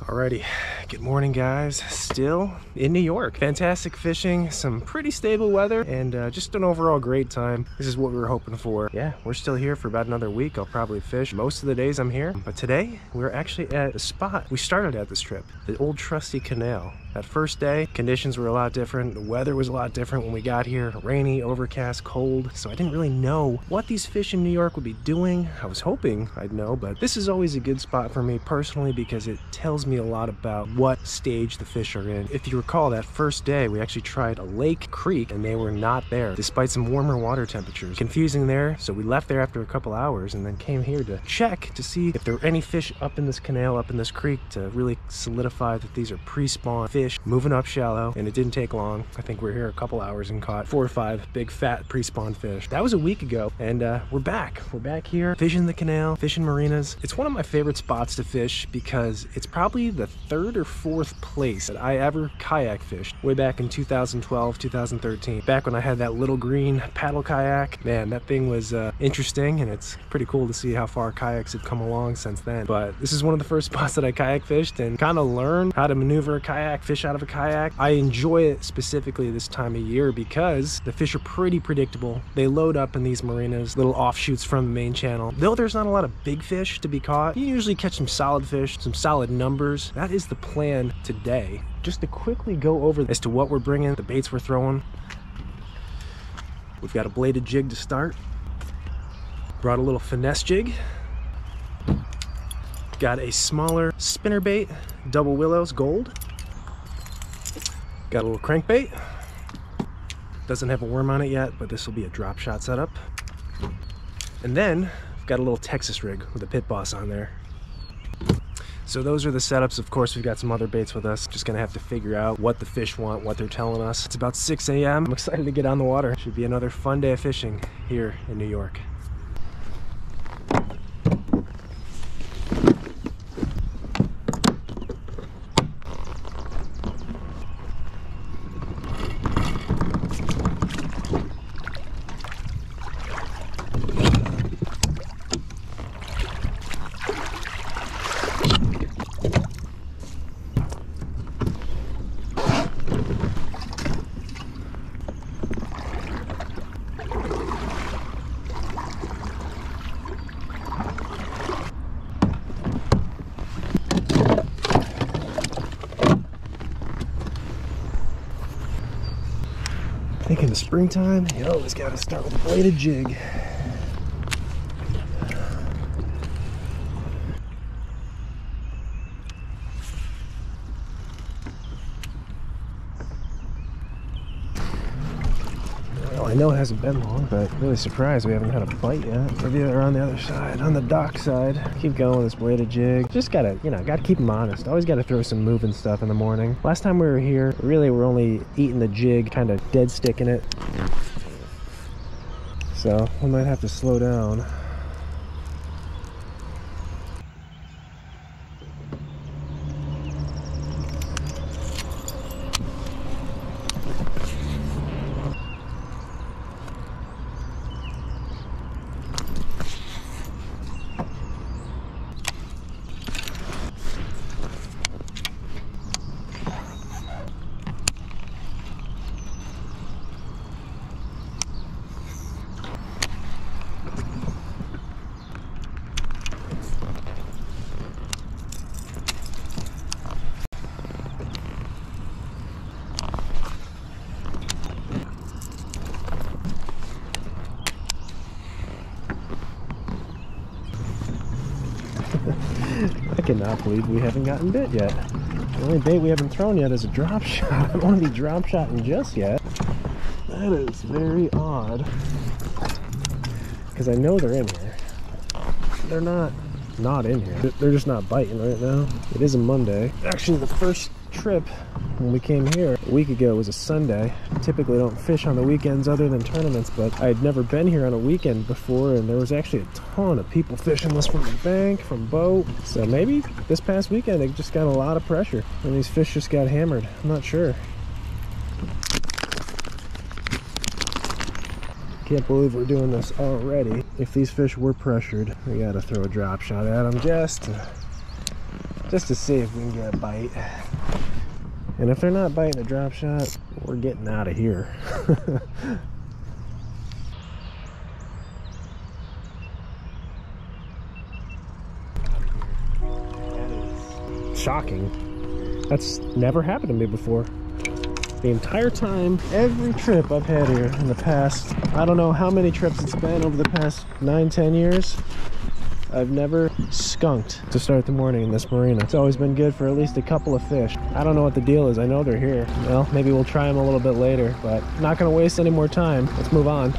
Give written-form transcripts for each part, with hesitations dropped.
Alrighty, good morning guys. Still in New York. Fantastic fishing, some pretty stable weather, and just an overall great time. This is what we were hoping for. Yeah, we're still here for about another week. I'll probably fish most of the days I'm here. But today, we're actually at a spot we started at this trip, the old trusty canal. That first day, conditions were a lot different. The weather was a lot different when we got here. Rainy, overcast, cold. So I didn't really know what these fish in New York would be doing. I was hoping I'd know, but this is always a good spot for me personally because it tells me a lot about what stage the fish are in. If you recall, that first day, we actually tried a lake, creek, and they were not there, despite some warmer water temperatures. Confusing there, so we left there after a couple hours and then came here to check to see if there were any fish up in this canal, up in this creek, to really solidify that these are pre-spawn fish moving up shallow. And it didn't take long. I think we were here a couple hours and caught 4 or 5 big fat pre-spawn fish. That was a week ago, and we're back. We're back here fishing the canal, fishing marinas. It's one of my favorite spots to fish because it's probably the 3rd or 4th place that I ever kayak fished way back in 2012, 2013. Back when I had that little green paddle kayak. Man, that thing was interesting, and it's pretty cool to see how far kayaks have come along since then. But this is one of the first spots that I kayak fished and kind of learned how to maneuver a kayak, fish out of a kayak. I enjoy it specifically this time of year because the fish are pretty predictable. They load up in these marinas, little offshoots from the main channel. Though there's not a lot of big fish to be caught, you usually catch some solid fish, some solid numbers. That is the plan today. Just to quickly go over as to what we're bringing, the baits we're throwing. We've got a bladed jig to start. Brought a little finesse jig. Got a smaller spinner bait, double willows, gold. Got a little crankbait. Doesn't have a worm on it yet, but this will be a drop shot setup. And then I've got a little Texas rig with a pit boss on there. So those are the setups. Of course, we've got some other baits with us. Just gonna have to figure out what the fish want, what they're telling us. It's about 6 a.m. I'm excited to get on the water. Should be another fun day of fishing here in New York. I think in the springtime, you always got to start with a bladed jig. Well, I know it hasn't been long, but really surprised we haven't had a bite yet. Maybe they're on the other side, on the dock side. Keep going with this bladed jig. Just gotta, gotta keep them honest. Always gotta throw some moving stuff in the morning. Last time we were here, really we're only eating the jig, kind of dead sticking it. So we might have to slow down. I cannot believe we haven't gotten bit yet. The only bait we haven't thrown yet is a drop shot. I don't want to be drop shotting just yet. That is very odd. Because I know they're in here. They're not in here. They're just not biting right now. It is a Monday. Actually, the first trip when we came here a week ago was a Sunday. Typically don't fish on the weekends other than tournaments, but I had never been here on a weekend before, and there was actually a ton of people fishing this from the bank, from boat. So maybe this past weekend they just got a lot of pressure and these fish just got hammered. I'm not sure. Can't believe we're doing this already. If these fish were pressured, we gotta throw a drop shot at them just to just to see if we can get a bite. And if they're not biting a drop shot, we're getting out of here. Shocking. That's never happened to me before. The entire time, every trip I've had here in the past, I don't know how many trips it's been over the past 9-10 years, I've never skunked to start the morning in this marina. It's always been good for at least a couple of fish. I don't know what the deal is. I know they're here. Well, maybe we'll try them a little bit later, but I'm not going to waste any more time. Let's move on.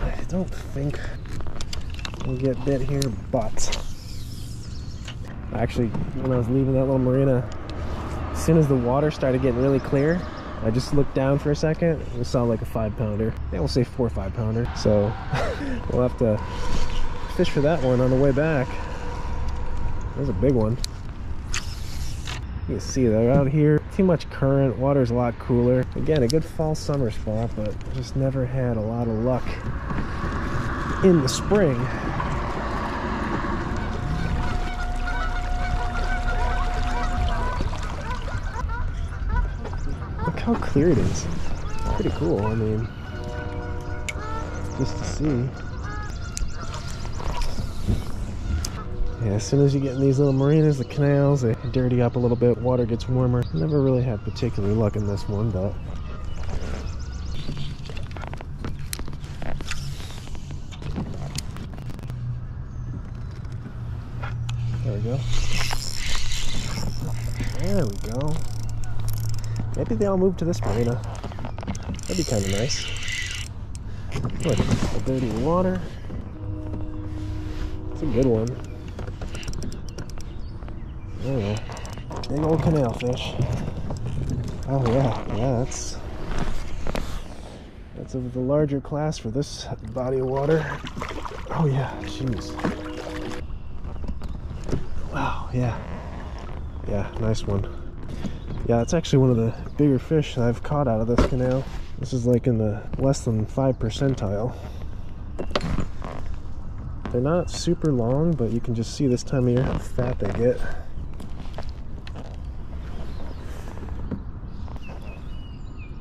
I don't think we'll get bit here, but actually, when I was leaving that little marina, as soon as the water started getting really clear, I just looked down for a second and saw like a 5-pounder. Yeah, we'll say 4 or 5-pounder. So we'll have to fish for that one on the way back. There's a big one. You can see they're out here. Too much current, water's a lot cooler. Again, a good fall summer spot, but just never had a lot of luck in the spring. Look how clear it is. It's pretty cool. I mean, just to see. Yeah, as soon as you get in these little marinas, the canals, they dirty up a little bit, water gets warmer. Never really had particular luck in this one, but there we go. There we go. Maybe they all move to this marina. That'd be kind of nice. Look, the dirty water. It's a good one. Oh, big old canal fish. Oh yeah, that's of the larger class for this body of water. Oh yeah, jeez. Wow, yeah, nice one. Yeah, it's actually one of the bigger fish that I've caught out of this canal. This is like in the less than 5 percentile. They're not super long, but you can just see this time of year how fat they get.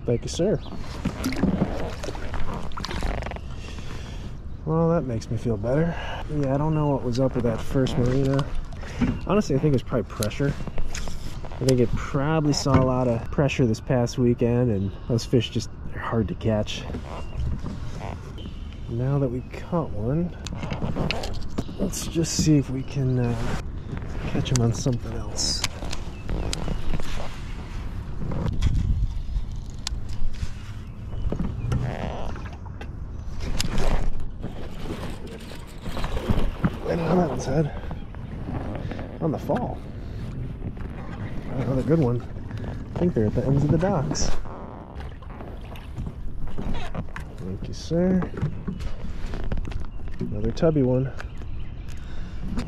Thank you, sir. Well, that makes me feel better. Yeah, I don't know what was up with that first marina. Honestly, I think it was probably pressure. I think it probably saw a lot of pressure this past weekend, and those fish just are hard to catch. Now that we caught one, let's just see if we can catch him on something else. Right on that one's head. On the fall. Another good one. I think they're at the ends of the docks. Thank you, sir. Another tubby one.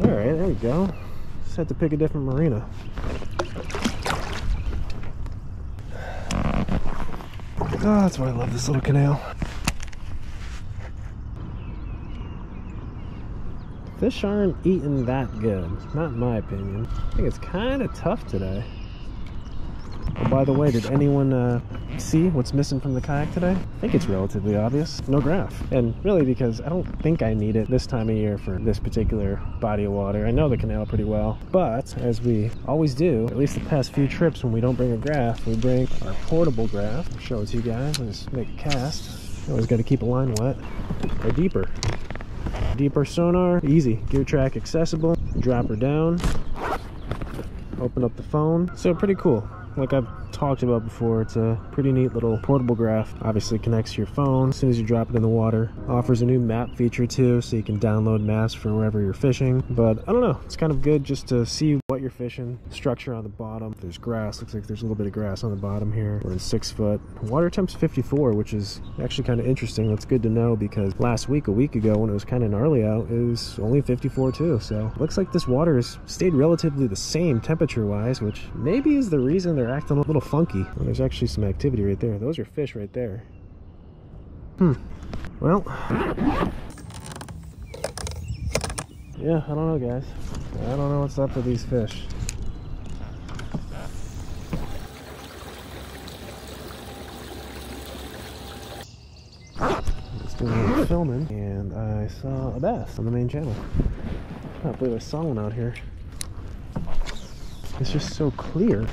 Alright, there we go. Just had to pick a different marina. Oh, that's why I love this little canal. Fish aren't eating that good, not in my opinion. I think it's kind of tough today. Oh, by the way, did anyone see what's missing from the kayak today? I think it's relatively obvious. No graph. And really because I don't think I need it this time of year for this particular body of water. I know the canal pretty well, but as we always do, at least the past few trips when we don't bring a graph, we bring our portable graph. I'll show it to you guys. We'll just make a cast. Always got to keep a line wet or deeper. Deeper sonar, easy, gear track accessible. Drop her down, open up the phone. So pretty cool. Like I've talked about before, it's a pretty neat little portable graph. Obviously connects to your phone as soon as you drop it in the water. Offers a new map feature too, so you can download maps for wherever you're fishing. But I don't know, it's kind of good just to see what you're fishing. Structure on the bottom. There's grass, looks like there's a little bit of grass on the bottom here. We're in 6 foot. Water temp's 54, which is actually kind of interesting. That's good to know because last week, a week ago, when it was kind of gnarly out, it was only 54 too. So looks like this water has stayed relatively the same temperature wise, which maybe is the reason they're acting a little funky. Well, there's actually some activity right there. Those are fish right there. Well, Yeah, I don't know, guys. I don't know what's up with these fish. Just doing a little filming, and I saw a bass on the main channel. I can't believe I saw one out here. It's just so clear.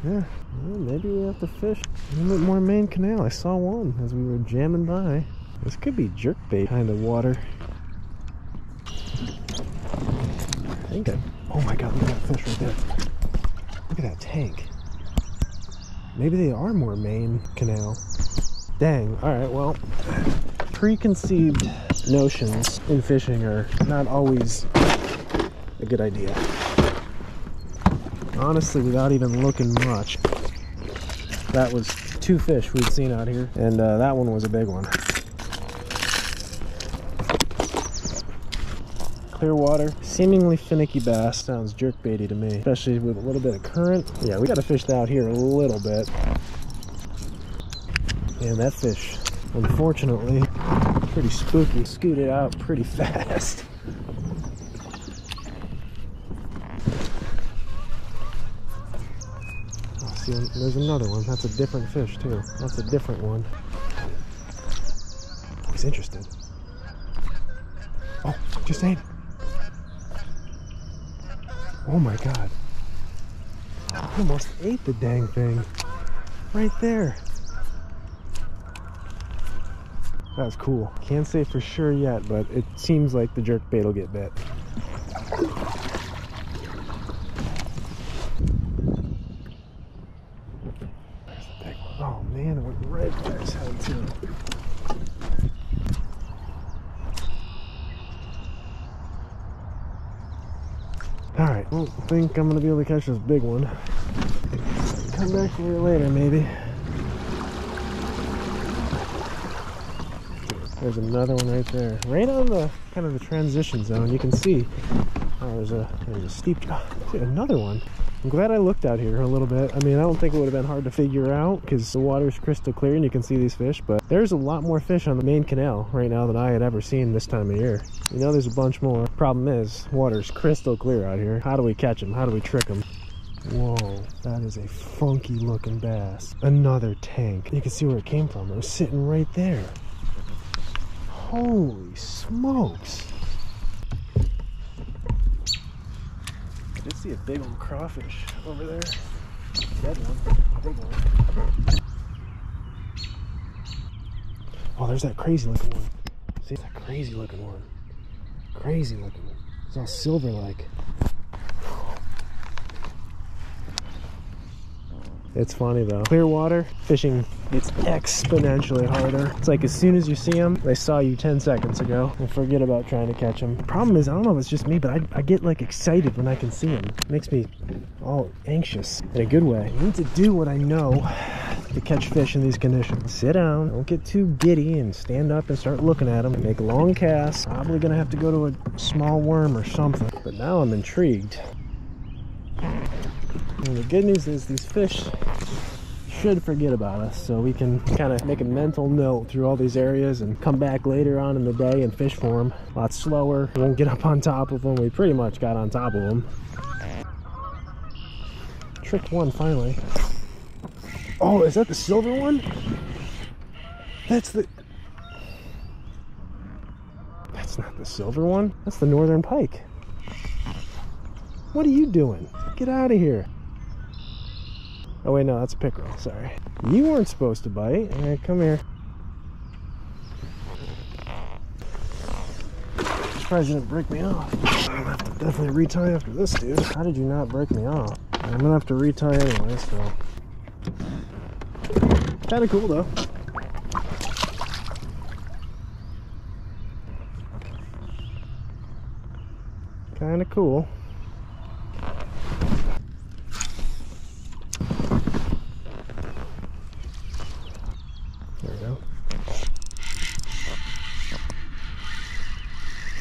Yeah, well, maybe we have to fish a little bit more main canal. I saw one as we were jamming by. This could be jerkbait kind of water. I think oh my god, look at that fish right there. Look at that tank. Maybe they are more main canal. Dang, alright, well, preconceived notions in fishing are not always a good idea. Honestly, without even looking much, that was 2 fish we'd seen out here, and that one was a big one. Clear water, seemingly finicky bass. Sounds jerkbaity to me, especially with a little bit of current. Yeah, we gotta fish out here a little bit. And that fish, unfortunately, pretty spooky. Scooted out pretty fast. Oh, see, there's another one. That's a different fish too. That's a different one. He's interested. Oh, just ate it. Oh my god. I almost ate the dang thing. Right there. That was cool. Can't say for sure yet, but it seems like the jerkbait will get bit. There's the big one. Oh man, it went right by his head too. Alright, I don't think I'm going to be able to catch this big one. Come back for you later, maybe. There's another one right there. Right on the kind of the transition zone. You can see there's a steep... Oh, another one. I'm glad I looked out here a little bit. I mean, I don't think it would have been hard to figure out because the water's crystal clear and you can see these fish, but there's a lot more fish on the main canal right now than I had ever seen this time of year. You know, there's a bunch more. Problem is, water's crystal clear out here. How do we catch them? How do we trick them? Whoa, that is a funky looking bass. Another tank. You can see where it came from. It was sitting right there. Holy smokes. I did see a big old crawfish over there. Dead one. Big one. Oh, there's that crazy looking one. See that crazy looking one. Crazy looking one. It's all silver like. It's funny though. Clear water, fishing gets exponentially harder. It's like as soon as you see them, they saw you 10 seconds ago and forget about trying to catch them. Problem is, I don't know if it's just me, but I get like excited when I can see them. It makes me all anxious in a good way. I need to do what I know to catch fish in these conditions. Sit down, don't get too giddy and stand up and start looking at them. Make long casts. Probably gonna have to go to a small worm or something. But now I'm intrigued. And the good news is these fish should forget about us, so we can kind of make a mental note through all these areas and come back later on in the day and fish for them a lot slower. We won't get up on top of them. We pretty much got on top of them. Trick one finally. Oh, is that the silver one? That's not the silver one. That's the northern pike. What are you doing? Get out of here. Oh wait, no, that's a pickerel, sorry. You weren't supposed to bite. All right, come here. Surprised you didn't break me off. I'm gonna have to definitely retie after this, dude. How did you not break me off? I'm gonna have to retie anyway, so. Kinda cool though. Kinda cool. There we go.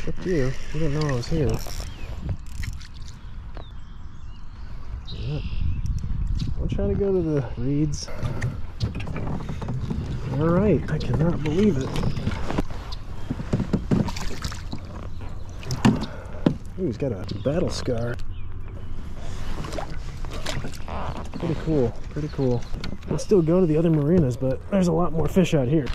Tricked you. You didn't know I was here. Yep. I'll try to go to the reeds. Alright, I cannot believe it. Ooh, he's got a battle scar. Pretty cool, pretty cool. I'll still go to the other marinas, but there's a lot more fish out here.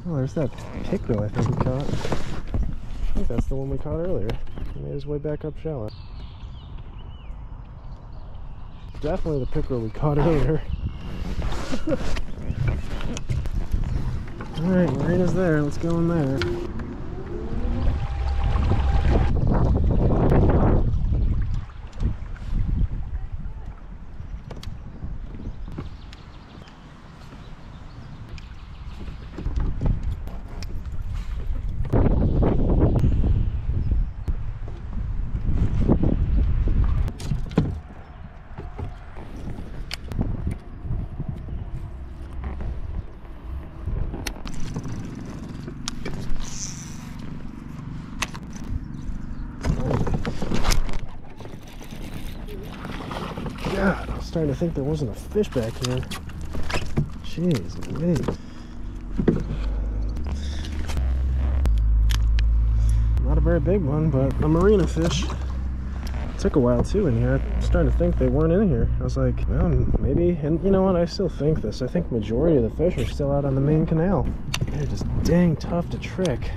Oh, there's that pickerel I think we caught. I think that's the one we caught earlier. He made his way back up shallow. Definitely the pickerel we caught earlier. Alright, marina's there. Let's go in there. God, I was starting to think there wasn't a fish back here. Jeez, wait. Not a very big one, but a marina fish. Took a while too in here. I was starting to think they weren't in here. I was like, well, maybe. And you know what? I still think this. I think majority of the fish are still out on the main canal. They're just dang tough to trick.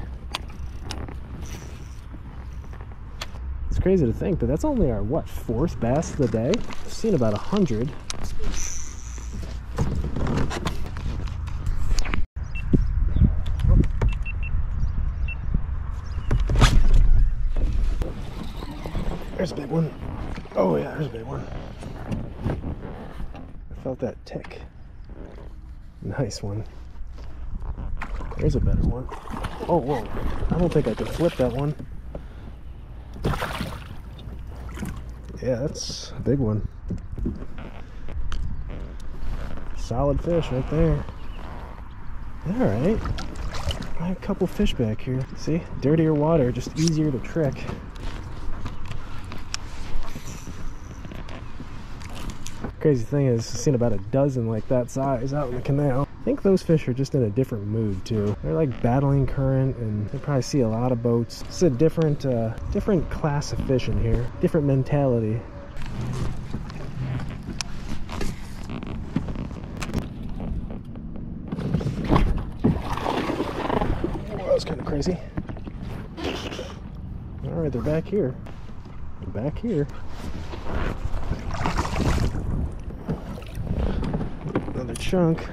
It's crazy to think, but that's only our, what, 4th bass of the day? I've seen about 100. There's a big one. Oh yeah, there's a big one. I felt that tick. Nice one. There's a better one. Oh, whoa. I don't think I can flip that one. Yeah, that's a big one. Solid fish right there. Alright. I have a couple fish back here. See? Dirtier water, just easier to trick. Crazy thing is, I've seen about a dozen like that size out in the canal. I think those fish are just in a different mood too. They're like battling current, and they probably see a lot of boats. It's a different class of fish in here. Different mentality. Whoa, that was kind of crazy. All right, they're back here. They're back here. Another chunk.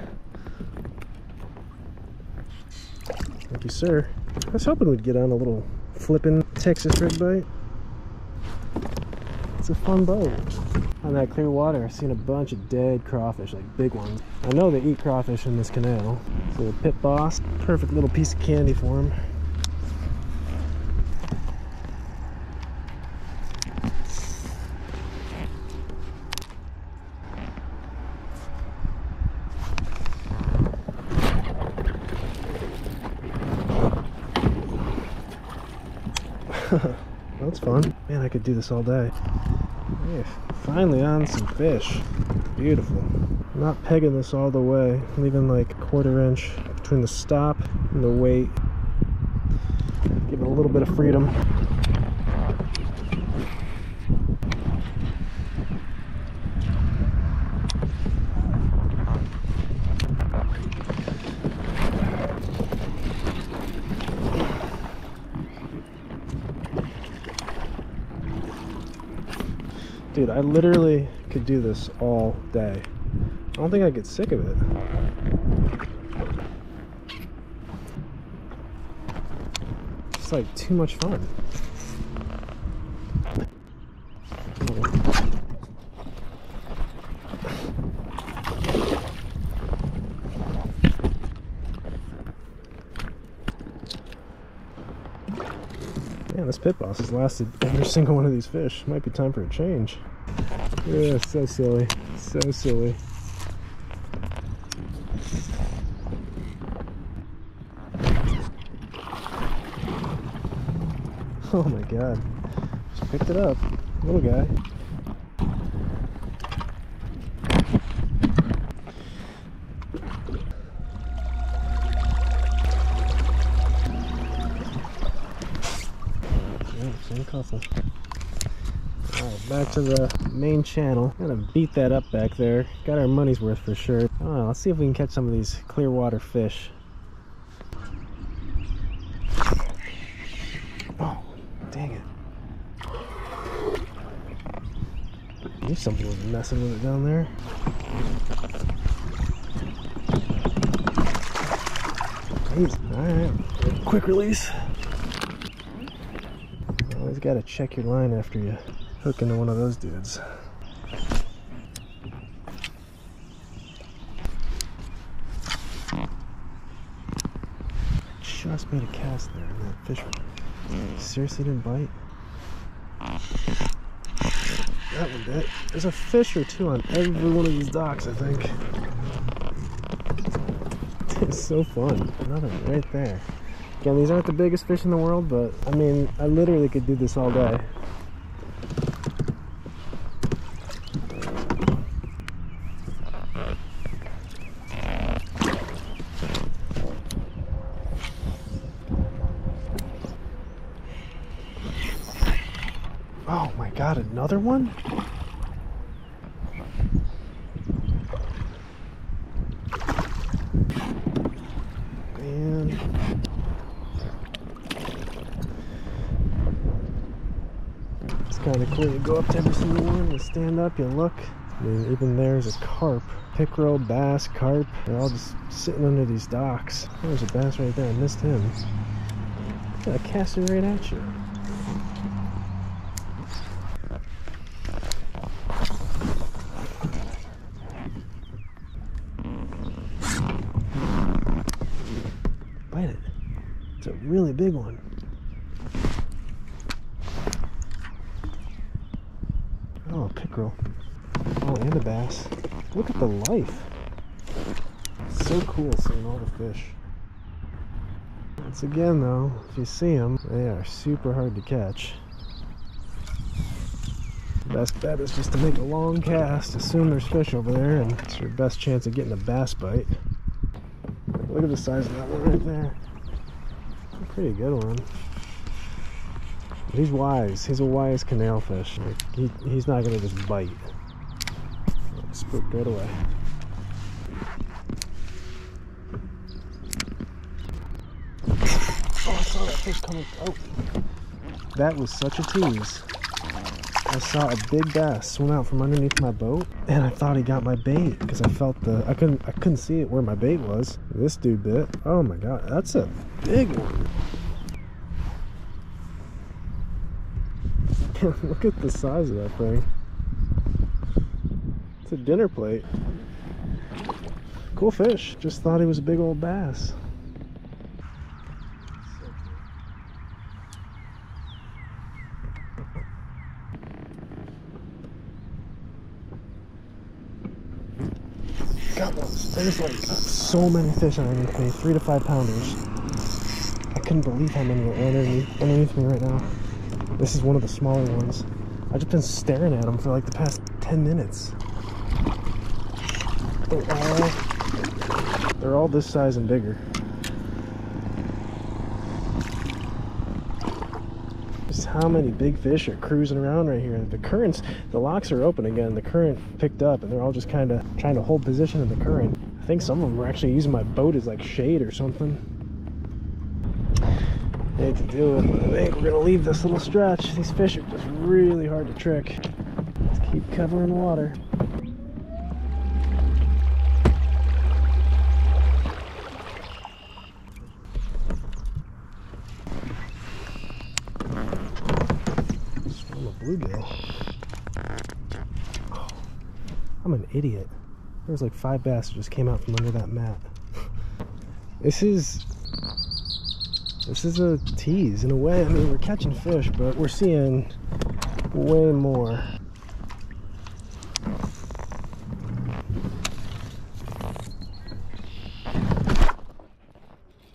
Thank you, sir. I was hoping we'd get on a little flipping Texas rig bite. It's a fun boat. On that clear water, I've seen a bunch of dead crawfish, like big ones. I know they eat crawfish in this canal. So the pit boss, perfect little piece of candy for him. That's fun. Man, I could do this all day. Yeah, finally on some fish. Beautiful. I'm not pegging this all the way. Leaving like a 1/4 inch between the stop and the weight. Give it a little bit of freedom. Dude, I literally could do this all day. I don't think I'd get sick of it. It's like too much fun. Man, this pit boss has lasted every single one of these fish. Might be time for a change. Yeah, so silly. So silly. Oh my god. Just picked it up. Little guy. same couple. Alright, back to the main channel. Gotta beat that up back there. Got our money's worth for sure. I don't know, let's see if we can catch some of these clear water fish. Oh, dang it. I knew something was messing with it down there. Alright, quick release. Always gotta check your line after you hook into one of those dudes. Just made a cast there and that fish seriously didn't bite. That one did. There's a fish or two on every one of these docks, I think. It's so fun. Another one right there. Again, these aren't the biggest fish in the world, but I mean, I literally could do this all day. Oh my god, another one? Man. It's kind of cool. You go up to every single one, you stand up, you look. I mean, even there's a carp. Pickerel, bass, carp. They're all just sitting under these docks. There's a bass right there. I missed him. Yeah, I cast it right at you. Bite it. It's a really big one. Oh, a pickerel. Oh, and a bass. Look at the life. It's so cool seeing all the fish. Once again though, if you see them, they are super hard to catch. The best bet is just to make a long cast, assume there's fish over there, and it's your best chance of getting a bass bite. Look at the size of that one right there. It's a pretty good one. But he's wise. He's a wise canal fish. Like, he's not going to just bite. Spooked right away. Oh, I saw that fish coming. Oh, that was such a tease. I saw a big bass swim out from underneath my boat, and I thought he got my bait because I felt I couldn't see it where my bait was. This dude bit. Oh my god, that's a big one. Look at the size of that thing. It's a dinner plate. Cool fish. Just thought he was a big old bass. Got one. There's like so many fish underneath me. 3 to 5 pounders. I couldn't believe how many are underneath me right now. This is one of the smaller ones. I've just been staring at them for like the past 10 minutes. They're all this size and bigger. Just how many big fish are cruising around right here. The locks are open again. The current picked up and they're all just kind of trying to hold position in the current. I think some of them are actually using my boat as like shade or something. I hate to do it, but I think we're gonna leave this little stretch. These fish are just really hard to trick. Let's keep covering water. Swarm of bluegill. Oh, I'm an idiot. There was like 5 bass that just came out from under that mat. This is a tease in a way. I mean, we're catching fish, but we're seeing way more.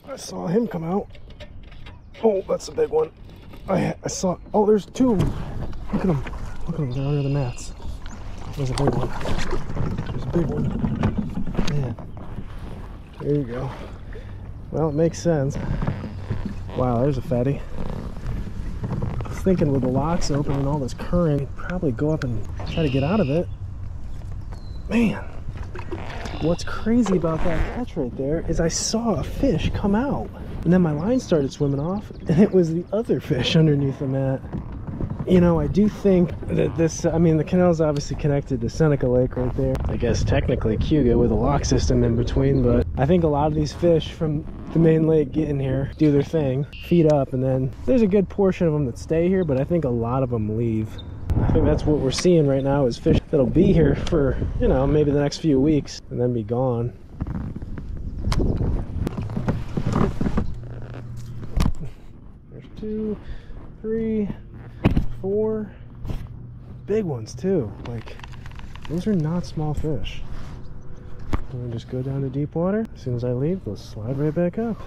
I saw him come out. Oh, that's a big one. I saw. Oh, there's 2 of them. Look at them. Look at them. They're under the mats. There's a big one. There's a big one. Man. There you go. Well, it makes sense. Wow, there's a fatty. thinking with the locks open and all this current, I'd probably go up and try to get out of it. Man, what's crazy about that catch right there is I saw a fish come out, and then my line started swimming off, and it was the other fish underneath the mat. You know, I do think that this, I mean, the canal's obviously connected to Seneca Lake right there. I guess technically Cuga with a lock system in between, but I think a lot of these fish from the main lake get in here, do their thing, feed up, and then there's a good portion of them that stay here, but I think a lot of them leave. I think that's what we're seeing right now is fish that'll be here for, you know, maybe the next few weeks and then be gone. There's 2, 3, 4 big ones too. Like, those are not small fish. I'm gonna just go down to deep water. As soon as I leave, they'll slide right back up.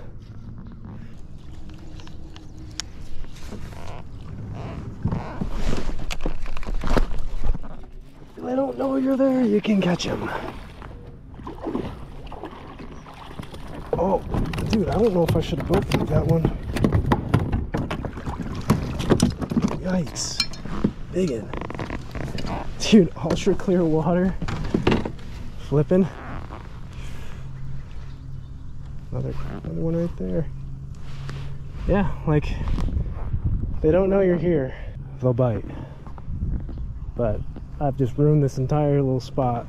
If they don't know you're there, you can catch them. Oh, dude, I don't know if I should have boat feed that one. Yikes. Biggin. Dude, ultra clear water. Flipping. Another one right there. Yeah, like, they don't know you're here, they'll bite. But I've just ruined this entire little spot.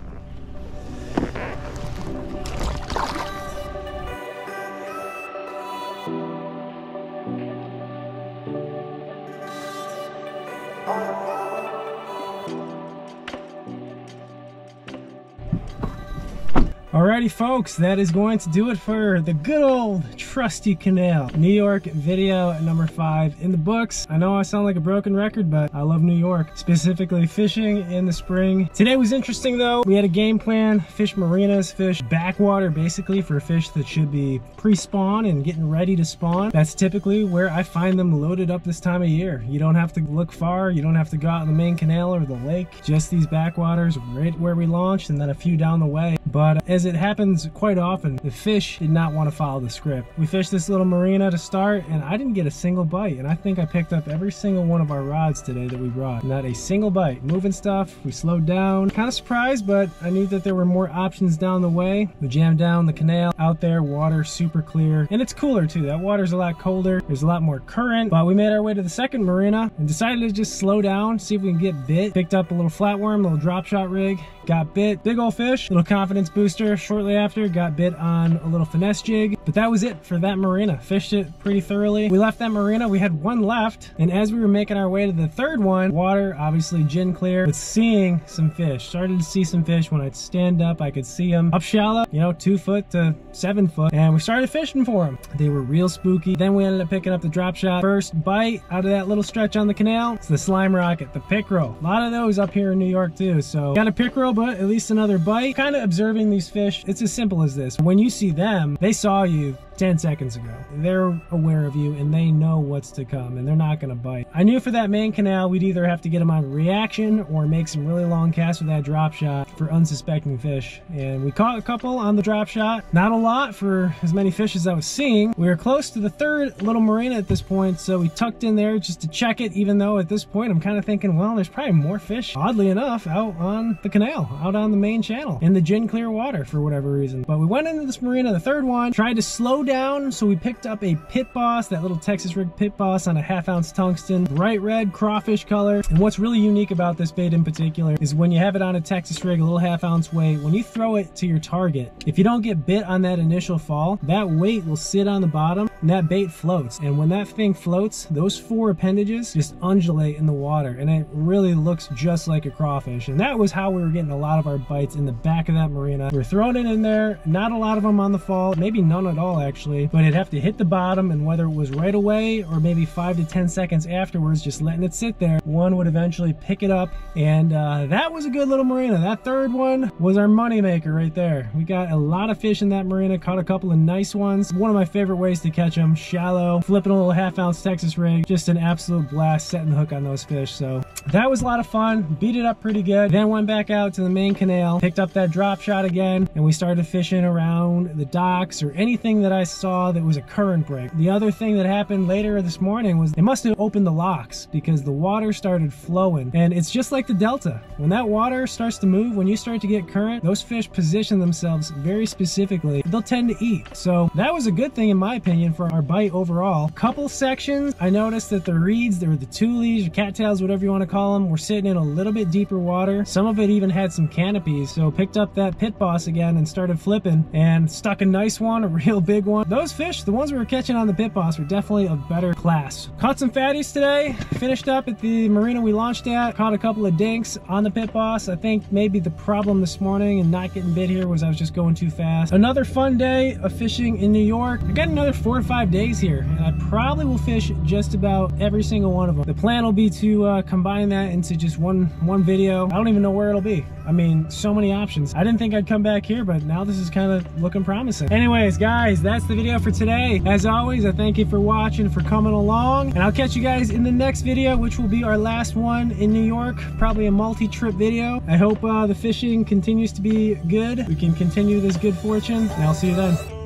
Alrighty folks, that is going to do it for the good old trusty canal. New York video number 5 in the books. I know I sound like a broken record, but I love New York, specifically fishing in the spring. Today was interesting though. We had a game plan, fish marinas, fish backwater basically for fish that should be pre-spawn and getting ready to spawn. That's typically where I find them loaded up this time of year. You don't have to look far, you don't have to go out in the main canal or the lake, just these backwaters right where we launched and then a few down the way. But as it happens quite often, the fish did not want to follow the script. We fished this little marina to start and I didn't get a single bite, and I think I picked up every single one of our rods today that we brought. Not a single bite. Moving stuff, we slowed down. Kind of surprised, but I knew that there were more options down the way. We jammed down the canal, out there, water super clear, and it's cooler too. That water's a lot colder, there's a lot more current. But we made our way to the second marina and decided to just slow down, see if we can get bit. Picked up a little flatworm, little drop shot rig, got bit. Big old fish, little confidence booster. Shortly after, got bit on a little finesse jig, but that was it for that marina. Fished it pretty thoroughly. We left that marina, we had one left, and as we were making our way to the third one, water obviously gin clear, but seeing some fish. Started to see some fish. When I'd stand up, I could see them up shallow, you know, 2 foot to 7 foot, and we started fishing for them. They were real spooky. Then we ended up picking up the drop shot. First bite out of that little stretch on the canal, it's the slime rocket, the pickerel. A lot of those up here in New York too, so got a pickerel, but at least another bite. Kind of observing these fish, it's as simple as this. When you see them, they saw you 10 seconds ago. They're aware of you and they know what's to come and they're not gonna bite. I knew for that main canal we'd either have to get them on reaction or make some really long casts with that drop shot for unsuspecting fish, and we caught a couple on the drop shot. Not a lot for as many fish as I was seeing. We were close to the third little marina at this point, so we tucked in there just to check it, even though at this point I'm kind of thinking, well, there's probably more fish, oddly enough, out on the canal, out on the main channel in the gin clear water for whatever reason. But we went into this marina, the third one, tried to slow down, so we picked up a pit boss, that little Texas rig pit boss on a 1/2 ounce tungsten, bright red crawfish color. And what's really unique about this bait in particular is when you have it on a Texas rig, a little 1/2 ounce weight, when you throw it to your target, if you don't get bit on that initial fall, that weight will sit on the bottom and that bait floats. And when that thing floats, those 4 appendages just undulate in the water and it really looks just like a crawfish. And that was how we were getting a lot of our bites, in the back of that marina. We were throwing it in there, not a lot of them on the fall, maybe none at all actually, but it'd have to hit the bottom, and whether it was right away or maybe 5 to 10 seconds afterwards, just letting it sit there, one would eventually pick it up. And that was a good little marina. That third one was our money maker right there. We got a lot of fish in that marina, caught a couple of nice ones. One of my favorite ways to catch them, shallow, flipping a little 1/2 ounce Texas rig, just an absolute blast setting the hook on those fish. So that was a lot of fun, beat it up pretty good. Then went back out to the main canal, picked up that drop shot again, and we started fishing around the docks or anything that I saw that was a current break. The other thing that happened later this morning was they must have opened the locks because the water started flowing. And it's just like the Delta. When that water starts to move, when you start to get current, those fish position themselves very specifically. They'll tend to eat. So that was a good thing in my opinion for our bite overall. Couple sections, I noticed that the reeds, or the tulies, or cattails, whatever you want to call them, were sitting in a little bit deeper water. Some of it even had some canopies. So picked up that pit boss again and started flipping and stuck a nice one, a real big one. Those fish, the ones we were catching on the pit boss, were definitely of better class. Caught some fatties today. Finished up at the marina we launched at. Caught a couple of dinks on the pit boss. I think maybe the problem this morning and not getting bit here was I was just going too fast. Another fun day of fishing in New York. I got another 4 or 5 days here, and I probably will fish just about every single one of them. The plan will be to combine that into just one video. I don't even know where it'll be. I mean, so many options. I didn't think I'd come back here, but now this is kind of looking promising. Anyways, guys, that's the video for today. As always, I thank you for watching, for coming along, and I'll catch you guys in the next video, which will be our last one in New York, probably a multi-trip video. I hope the fishing continues to be good. We can continue this good fortune, and I'll see you then.